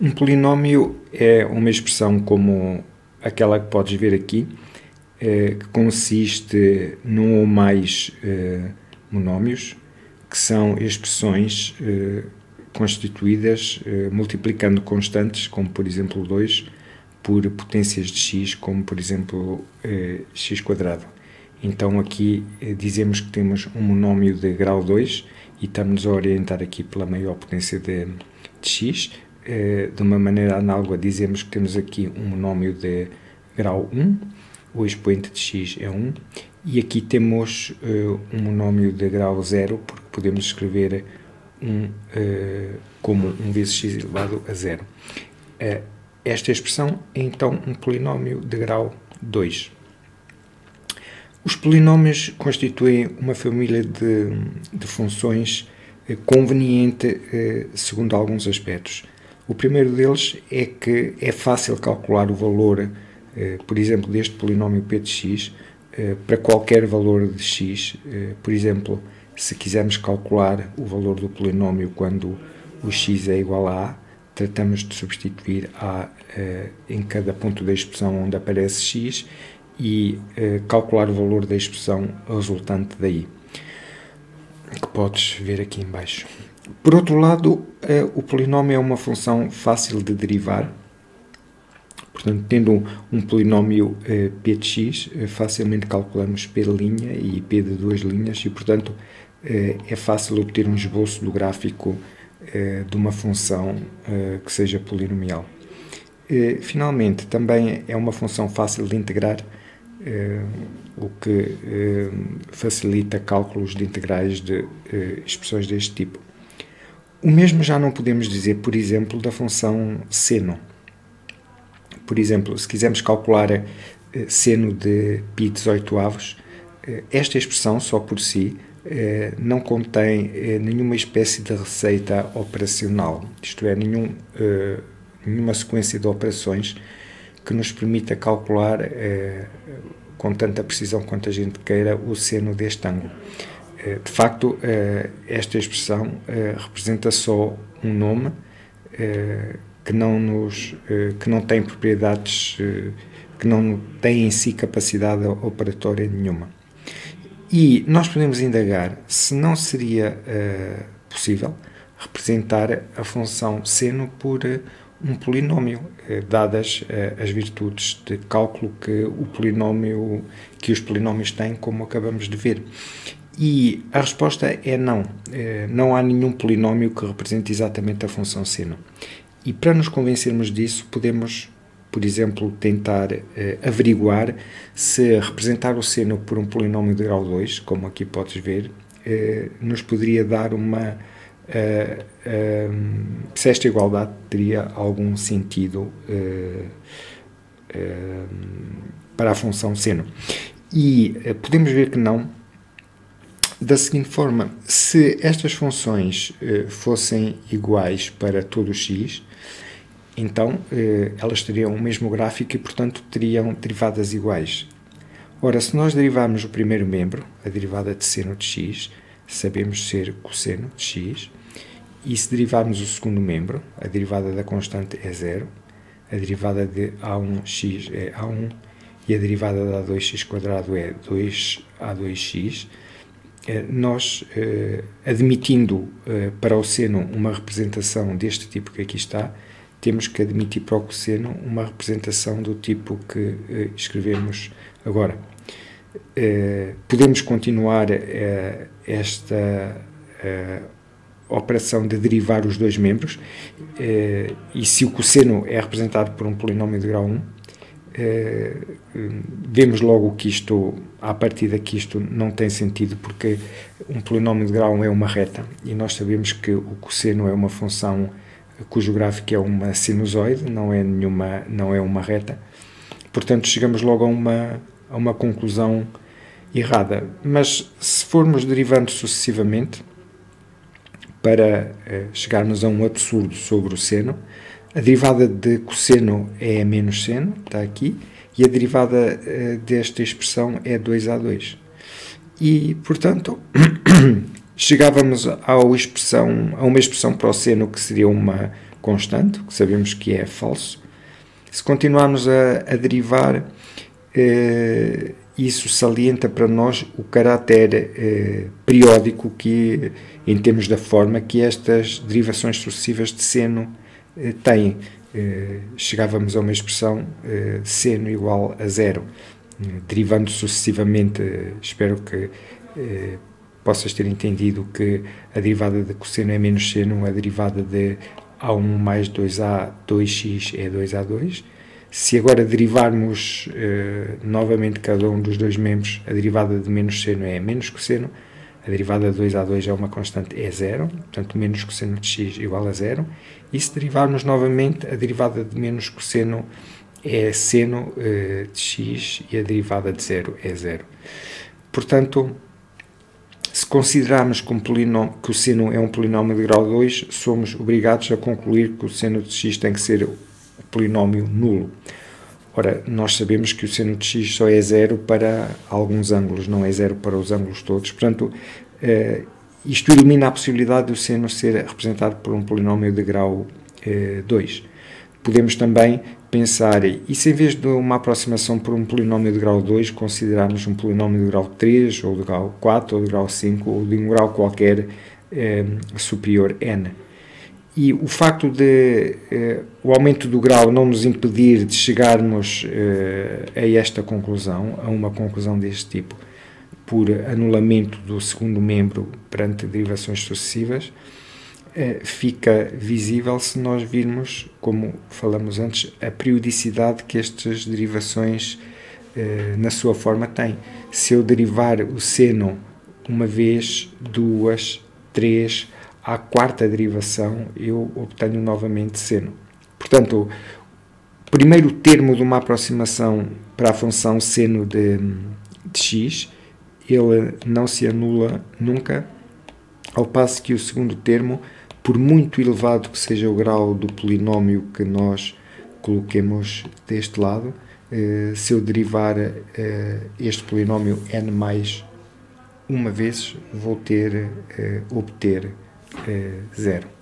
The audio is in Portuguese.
Um polinómio é uma expressão como aquela que podes ver aqui, que consiste num ou mais monómios, que são expressões constituídas multiplicando constantes, como por exemplo 2, por potências de x, como por exemplo x². Então aqui dizemos que temos um monómio de grau 2 e estamos a orientar aqui pela maior potência de x. De uma maneira análoga dizemos que temos aqui um monómio de grau 1, o expoente de x é 1, e aqui temos um monómio de grau 0, porque podemos escrever como 1 vezes x elevado a 0. Esta expressão é então um polinómio de grau 2. Os polinómios constituem uma família de funções conveniente segundo alguns aspectos. O primeiro deles é que é fácil calcular o valor, por exemplo, deste polinómio p de x para qualquer valor de x. Por exemplo, se quisermos calcular o valor do polinómio quando o x é igual a a, tratamos de substituir a em cada ponto da expressão onde aparece x e calcular o valor da expressão resultante daí, que podes ver aqui em baixo. Por outro lado, o polinómio é uma função fácil de derivar. Portanto, tendo um polinómio p de x, facilmente calculamos p' e p de duas linhas e, portanto, é fácil obter um esboço do gráfico de uma função que seja polinomial. Finalmente, também é uma função fácil de integrar, o que facilita cálculos de integrais de expressões deste tipo. O mesmo já não podemos dizer, por exemplo, da função seno. Por exemplo, se quisermos calcular seno de π18, esta expressão só por si não contém nenhuma espécie de receita operacional, isto é, nenhuma sequência de operações que nos permita calcular com tanta precisão quanto a gente queira o seno deste ângulo. De facto, esta expressão representa só um nome que não tem propriedades, que não tem em si capacidade operatória nenhuma. E nós podemos indagar se não seria possível representar a função seno por um polinómio, dadas as virtudes de cálculo que os polinómios têm, como acabamos de ver. E a resposta é não. Não há nenhum polinómio que represente exatamente a função seno. E para nos convencermos disso, podemos, por exemplo, tentar averiguar se representar o seno por um polinómio de grau 2, como aqui podes ver, nos poderia dar se esta igualdade teria algum sentido para a função seno. E podemos ver que não, da seguinte forma: se estas funções fossem iguais para todo o x, então elas teriam o mesmo gráfico e, portanto, teriam derivadas iguais. Ora, se nós derivarmos o primeiro membro, a derivada de seno de x, sabemos ser cosseno de x, e se derivarmos o segundo membro, a derivada da constante é 0, a derivada de a1x é a1 e a derivada de a2x² é 2a2x, nós, admitindo para o seno uma representação deste tipo que aqui está, temos que admitir para o cosseno uma representação do tipo que escrevemos agora. Podemos continuar esta operação de derivar os dois membros, e se o cosseno é representado por um polinómio de grau 1, vemos logo que isto, à partida, que isto não tem sentido, porque um polinómio de grau 1 é uma reta, e nós sabemos que o cosseno é uma função cujo gráfico é uma sinusoide, não é uma reta. Portanto, chegamos logo a uma conclusão errada. Mas se formos derivando sucessivamente para chegarmos a um absurdo sobre o seno, a derivada de cosseno é menos seno, está aqui, e a derivada desta expressão é 2a2. E, portanto, chegávamos a uma expressão para o seno que seria uma constante, que sabemos que é falso. Se continuarmos a derivar, isso salienta para nós o caráter periódico que, em termos da forma, que estas derivações sucessivas de seno têm. Chegávamos a uma expressão seno igual a zero, derivando sucessivamente. Espero que possas ter entendido que a derivada de cosseno é menos seno, a derivada de A1 mais 2A, 2x é 2A2. Se agora derivarmos novamente cada um dos dois membros, a derivada de menos seno é menos cosseno, a derivada de 2A2 é uma constante, é zero, portanto menos cosseno de x igual a zero. E se derivarmos novamente, a derivada de menos cosseno é seno de x e a derivada de zero é zero. Portanto, se considerarmos que o seno é um polinómio de grau 2, somos obrigados a concluir que o seno de x tem que ser o polinómio nulo. Ora, nós sabemos que o seno de x só é zero para alguns ângulos, não é zero para os ângulos todos. Portanto, isto elimina a possibilidade do seno ser representado por um polinómio de grau 2. Podemos também pensar, e se em vez de uma aproximação por um polinómio de grau 2, considerarmos um polinómio de grau 3, ou de grau 4, ou de grau 5, ou de um grau qualquer superior n. E o facto de o aumento do grau não nos impedir de chegarmos a esta conclusão, a uma conclusão deste tipo, por anulamento do segundo membro perante derivações sucessivas, fica visível se nós virmos, como falamos antes, a periodicidade que estas derivações na sua forma têm. Se eu derivar o seno uma vez, duas, três, à quarta derivação eu obtenho novamente seno. Portanto, o primeiro termo de uma aproximação para a função seno de x, ele não se anula nunca, ao passo que o segundo termo, por muito elevado que seja o grau do polinómio que nós coloquemos deste lado, se eu derivar este polinómio n mais uma vez, vou obter zero.